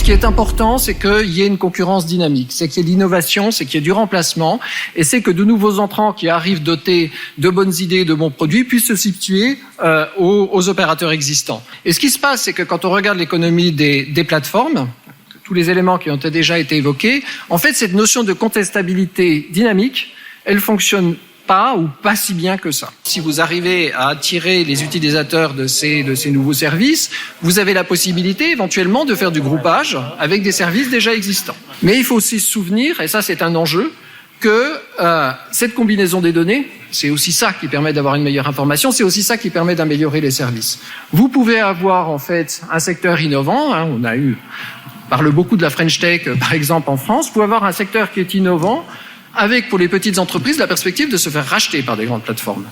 qui est important, c'est qu'il y ait une concurrence dynamique, c'est qu'il y ait de l'innovation, c'est qu'il y ait du remplacement, et c'est que de nouveaux entrants qui arrivent dotés de bonnes idées, de bons produits, puissent se substituer aux opérateurs existants. Et ce qui se passe, c'est que quand on regarde l'économie des plateformes, tous les éléments qui ont déjà été évoqués, en fait, cette notion de contestabilité dynamique, elle fonctionne pas ou pas si bien que ça. Si vous arrivez à attirer les utilisateurs de ces nouveaux services, vous avez la possibilité éventuellement de faire du groupage avec des services déjà existants. Mais il faut aussi se souvenir, et ça c'est un enjeu, que cette combinaison des données, c'est aussi ça qui permet d'avoir une meilleure information, c'est aussi ça qui permet d'améliorer les services. Vous pouvez avoir en fait un secteur innovant, on parle beaucoup de la French Tech par exemple en France, vous pouvez avoir un secteur qui est innovant, avec, pour les petites entreprises, la perspective de se faire racheter par des grandes plateformes.